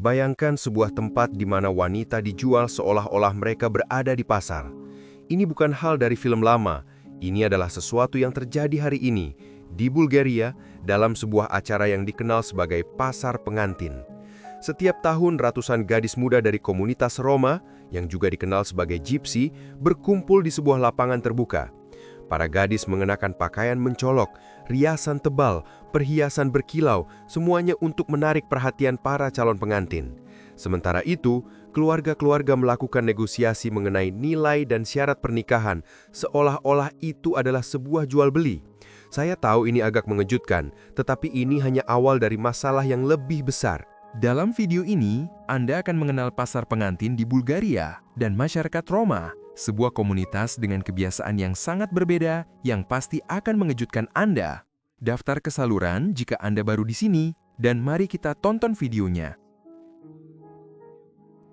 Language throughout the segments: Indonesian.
Bayangkan sebuah tempat di mana wanita dijual seolah-olah mereka berada di pasar. Ini bukan hal dari film lama, ini adalah sesuatu yang terjadi hari ini di Bulgaria dalam sebuah acara yang dikenal sebagai Pasar Pengantin. Setiap tahun ratusan gadis muda dari komunitas Roma, yang juga dikenal sebagai Gypsy, berkumpul di sebuah lapangan terbuka. Para gadis mengenakan pakaian mencolok, riasan tebal, perhiasan berkilau, semuanya untuk menarik perhatian para calon pengantin. Sementara itu, keluarga-keluarga melakukan negosiasi mengenai nilai dan syarat pernikahan, seolah-olah itu adalah sebuah jual beli. Saya tahu ini agak mengejutkan, tetapi ini hanya awal dari masalah yang lebih besar. Dalam video ini, Anda akan mengenal pasar pengantin di Bulgaria dan masyarakat Roma, sebuah komunitas dengan kebiasaan yang sangat berbeda yang pasti akan mengejutkan Anda. Daftar ke saluran jika Anda baru di sini, dan mari kita tonton videonya.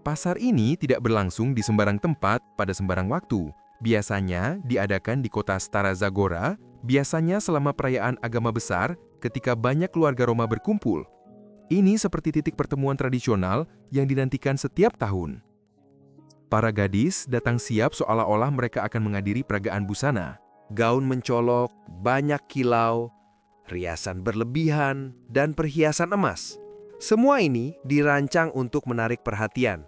Pasar ini tidak berlangsung di sembarang tempat pada sembarang waktu. Biasanya diadakan di kota Stara Zagora, biasanya selama perayaan agama besar ketika banyak keluarga Roma berkumpul. Ini seperti titik pertemuan tradisional yang dinantikan setiap tahun. Para gadis datang siap seolah-olah mereka akan menghadiri peragaan busana. Gaun mencolok, banyak kilau, riasan berlebihan, dan perhiasan emas. Semua ini dirancang untuk menarik perhatian,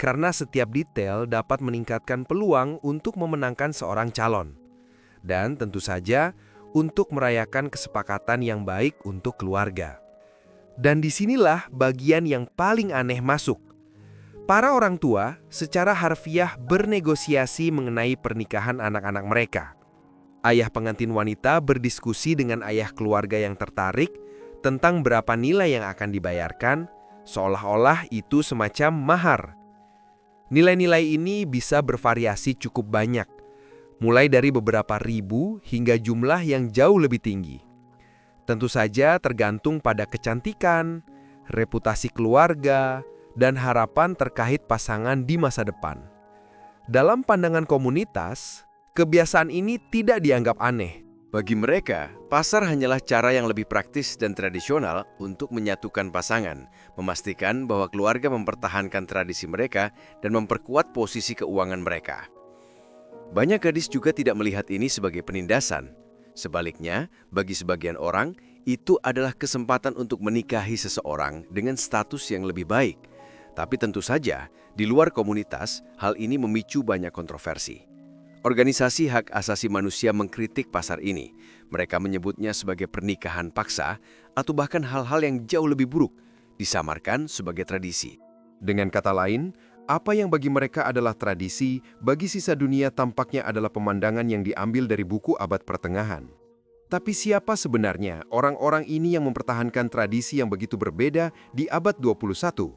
karena setiap detail dapat meningkatkan peluang untuk memenangkan seorang calon. Dan tentu saja, untuk merayakan kesepakatan yang baik untuk keluarga. Dan disinilah bagian yang paling aneh masuk. Para orang tua secara harfiah bernegosiasi mengenai pernikahan anak-anak mereka. Ayah pengantin wanita berdiskusi dengan ayah keluarga yang tertarik tentang berapa nilai yang akan dibayarkan, seolah-olah itu semacam mahar. Nilai-nilai ini bisa bervariasi cukup banyak, mulai dari beberapa ribu hingga jumlah yang jauh lebih tinggi. Tentu saja tergantung pada kecantikan, reputasi keluarga, dan harapan terkait pasangan di masa depan. Dalam pandangan komunitas, kebiasaan ini tidak dianggap aneh. Bagi mereka, pasar hanyalah cara yang lebih praktis dan tradisional untuk menyatukan pasangan, memastikan bahwa keluarga mempertahankan tradisi mereka dan memperkuat posisi keuangan mereka. Banyak gadis juga tidak melihat ini sebagai penindasan. Sebaliknya, bagi sebagian orang, itu adalah kesempatan untuk menikahi seseorang dengan status yang lebih baik. Tapi tentu saja, di luar komunitas, hal ini memicu banyak kontroversi. Organisasi hak asasi manusia mengkritik pasar ini. Mereka menyebutnya sebagai pernikahan paksa atau bahkan hal-hal yang jauh lebih buruk, disamarkan sebagai tradisi. Dengan kata lain, apa yang bagi mereka adalah tradisi, bagi sisa dunia tampaknya adalah pemandangan yang diambil dari buku abad pertengahan. Tapi siapa sebenarnya orang-orang ini yang mempertahankan tradisi yang begitu berbeda di abad 21?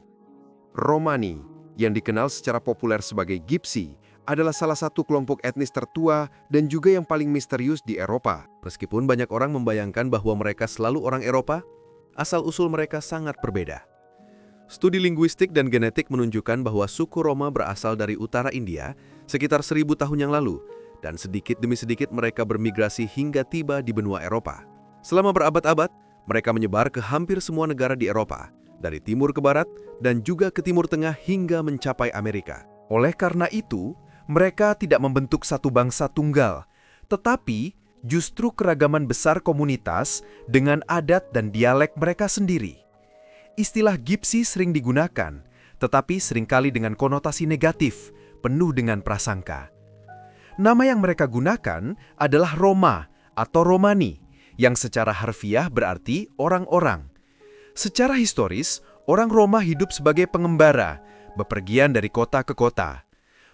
Romani, yang dikenal secara populer sebagai Gypsy, adalah salah satu kelompok etnis tertua dan juga yang paling misterius di Eropa. Meskipun banyak orang membayangkan bahwa mereka selalu orang Eropa, asal-usul mereka sangat berbeda. Studi linguistik dan genetik menunjukkan bahwa suku Roma berasal dari utara India sekitar 1000 tahun yang lalu, dan sedikit demi sedikit mereka bermigrasi hingga tiba di benua Eropa. Selama berabad-abad, mereka menyebar ke hampir semua negara di Eropa, dari timur ke barat dan juga ke timur tengah hingga mencapai Amerika. Oleh karena itu, mereka tidak membentuk satu bangsa tunggal, tetapi justru keragaman besar komunitas dengan adat dan dialek mereka sendiri. Istilah Gypsy sering digunakan, tetapi seringkali dengan konotasi negatif, penuh dengan prasangka. Nama yang mereka gunakan adalah Roma atau Romani, yang secara harfiah berarti orang-orang. Secara historis, orang Roma hidup sebagai pengembara, bepergian dari kota ke kota.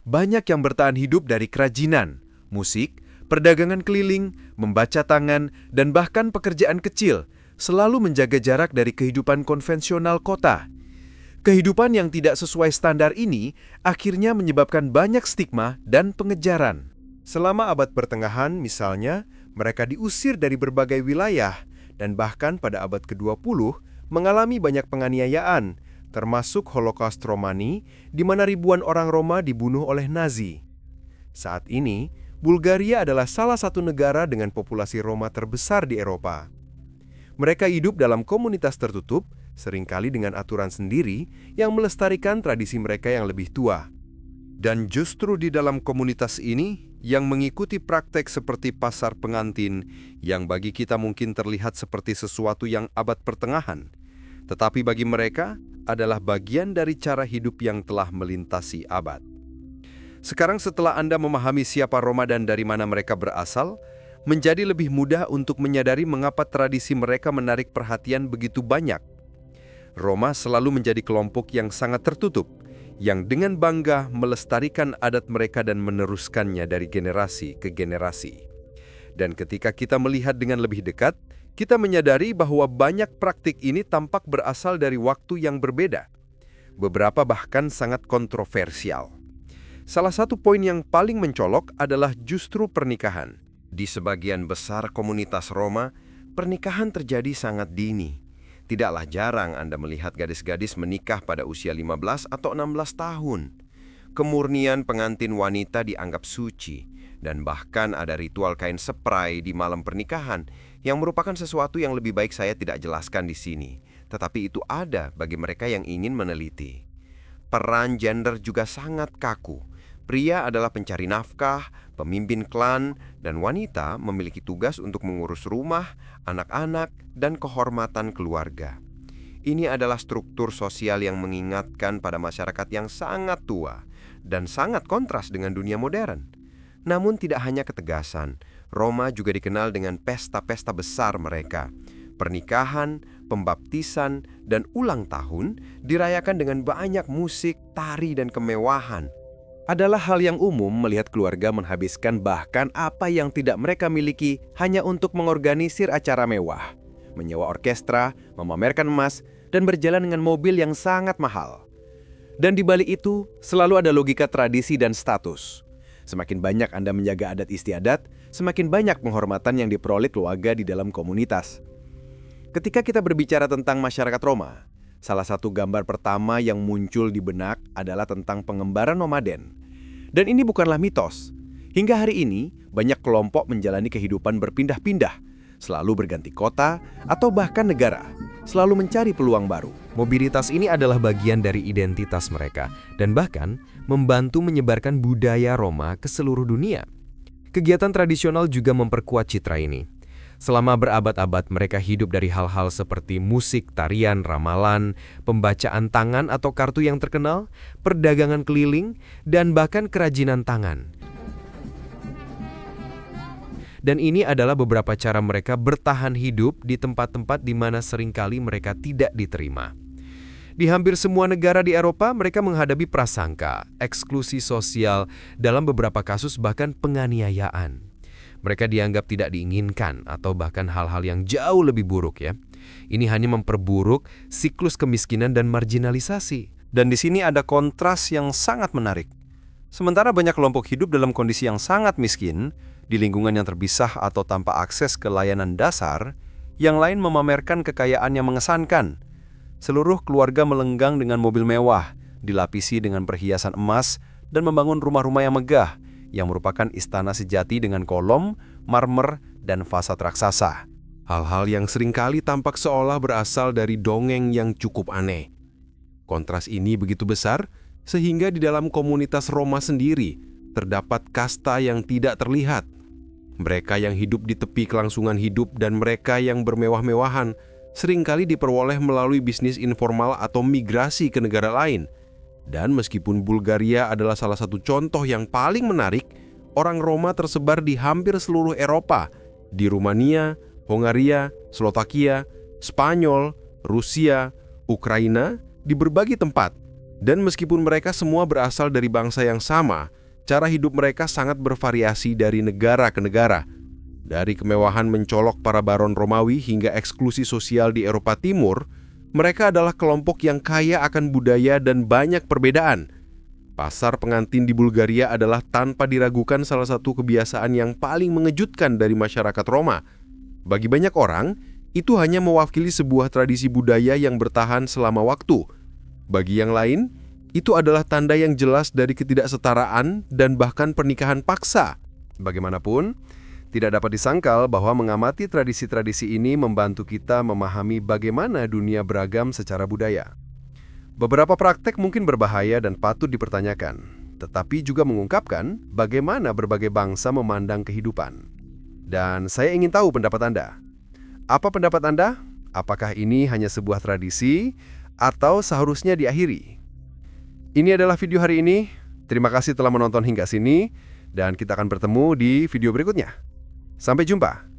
Banyak yang bertahan hidup dari kerajinan, musik, perdagangan keliling, membaca tangan, dan bahkan pekerjaan kecil, selalu menjaga jarak dari kehidupan konvensional kota. Kehidupan yang tidak sesuai standar ini akhirnya menyebabkan banyak stigma dan pengejaran. Selama abad pertengahan misalnya, mereka diusir dari berbagai wilayah dan bahkan pada abad ke-20 mengalami banyak penganiayaan, termasuk Holocaust Romani, di mana ribuan orang Roma dibunuh oleh Nazi. Saat ini, Bulgaria adalah salah satu negara dengan populasi Roma terbesar di Eropa. Mereka hidup dalam komunitas tertutup, seringkali dengan aturan sendiri yang melestarikan tradisi mereka yang lebih tua. Dan justru di dalam komunitas ini, yang mengikuti praktek seperti pasar pengantin, yang bagi kita mungkin terlihat seperti sesuatu yang abad pertengahan, tetapi bagi mereka adalah bagian dari cara hidup yang telah melintasi abad. Sekarang setelah Anda memahami siapa Roma dan dari mana mereka berasal, menjadi lebih mudah untuk menyadari mengapa tradisi mereka menarik perhatian begitu banyak. Roma selalu menjadi kelompok yang sangat tertutup, yang dengan bangga melestarikan adat mereka dan meneruskannya dari generasi ke generasi. Dan ketika kita melihat dengan lebih dekat, kita menyadari bahwa banyak praktik ini tampak berasal dari waktu yang berbeda. Beberapa bahkan sangat kontroversial. Salah satu poin yang paling mencolok adalah justru pernikahan. Di sebagian besar komunitas Roma, pernikahan terjadi sangat dini. Tidaklah jarang Anda melihat gadis-gadis menikah pada usia 15 atau 16 tahun. Kemurnian pengantin wanita dianggap suci, dan bahkan ada ritual kain seprai di malam pernikahan yang merupakan sesuatu yang lebih baik saya tidak jelaskan di sini. Tetapi itu ada bagi mereka yang ingin meneliti. Peran gender juga sangat kaku. Pria adalah pencari nafkah, pemimpin klan, dan wanita memiliki tugas untuk mengurus rumah, anak-anak, dan kehormatan keluarga. Ini adalah struktur sosial yang mengingatkan pada masyarakat yang sangat tua dan sangat kontras dengan dunia modern. Namun tidak hanya ketegasan, Roma juga dikenal dengan pesta-pesta besar mereka. Pernikahan, pembaptisan, dan ulang tahun dirayakan dengan banyak musik, tari, dan kemewahan. Adalah hal yang umum melihat keluarga menghabiskan bahkan apa yang tidak mereka miliki hanya untuk mengorganisir acara mewah, menyewa orkestra, memamerkan emas, dan berjalan dengan mobil yang sangat mahal. Dan di balik itu, selalu ada logika tradisi dan status. Semakin banyak Anda menjaga adat istiadat, semakin banyak penghormatan yang diperoleh keluarga di dalam komunitas. Ketika kita berbicara tentang masyarakat Roma, salah satu gambar pertama yang muncul di benak adalah tentang pengembaraan nomaden. Dan ini bukanlah mitos. Hingga hari ini, banyak kelompok menjalani kehidupan berpindah-pindah, selalu berganti kota atau bahkan negara, selalu mencari peluang baru. Mobilitas ini adalah bagian dari identitas mereka dan bahkan membantu menyebarkan budaya Roma ke seluruh dunia. Kegiatan tradisional juga memperkuat citra ini. Selama berabad-abad mereka hidup dari hal-hal seperti musik, tarian, ramalan, pembacaan tangan atau kartu yang terkenal, perdagangan keliling, dan bahkan kerajinan tangan. Dan ini adalah beberapa cara mereka bertahan hidup di tempat-tempat di mana seringkali mereka tidak diterima. Di hampir semua negara di Eropa, mereka menghadapi prasangka, eksklusi sosial, dalam beberapa kasus bahkan penganiayaan. Mereka dianggap tidak diinginkan atau bahkan hal-hal yang jauh lebih buruk ya. Ini hanya memperburuk siklus kemiskinan dan marginalisasi. Dan di sini ada kontras yang sangat menarik. Sementara banyak kelompok hidup dalam kondisi yang sangat miskin, di lingkungan yang terpisah atau tanpa akses ke layanan dasar, yang lain memamerkan kekayaan yang mengesankan. Seluruh keluarga melenggang dengan mobil mewah, dilapisi dengan perhiasan emas, dan membangun rumah-rumah yang megah, yang merupakan istana sejati dengan kolom, marmer, dan fasad raksasa. Hal-hal yang seringkali tampak seolah berasal dari dongeng yang cukup aneh. Kontras ini begitu besar, sehingga di dalam komunitas Roma sendiri, terdapat kasta yang tidak terlihat. Mereka yang hidup di tepi kelangsungan hidup dan mereka yang bermewah-mewahan, seringkali diperoleh melalui bisnis informal atau migrasi ke negara lain. Dan meskipun Bulgaria adalah salah satu contoh yang paling menarik, orang Roma tersebar di hampir seluruh Eropa, di Rumania, Hongaria, Slovakia, Spanyol, Rusia, Ukraina, di berbagai tempat. Dan meskipun mereka semua berasal dari bangsa yang sama, cara hidup mereka sangat bervariasi dari negara ke negara. Dari kemewahan mencolok para baron Romawi hingga eksklusi sosial di Eropa Timur, mereka adalah kelompok yang kaya akan budaya dan banyak perbedaan. Pasar pengantin di Bulgaria adalah tanpa diragukan salah satu kebiasaan yang paling mengejutkan dari masyarakat Roma. Bagi banyak orang, itu hanya mewakili sebuah tradisi budaya yang bertahan selama waktu. Bagi yang lain, itu adalah tanda yang jelas dari ketidaksetaraan dan bahkan pernikahan paksa. Bagaimanapun, Tidak dapat disangkal bahwa mengamati tradisi-tradisi ini membantu kita memahami bagaimana dunia beragam secara budaya. Beberapa praktek mungkin berbahaya dan patut dipertanyakan, tetapi juga mengungkapkan bagaimana berbagai bangsa memandang kehidupan. Dan saya ingin tahu pendapat Anda. Apa pendapat Anda? Apakah ini hanya sebuah tradisi atau seharusnya diakhiri? Ini adalah video hari ini. Terima kasih telah menonton hingga sini, dan kita akan bertemu di video berikutnya. Sampai jumpa.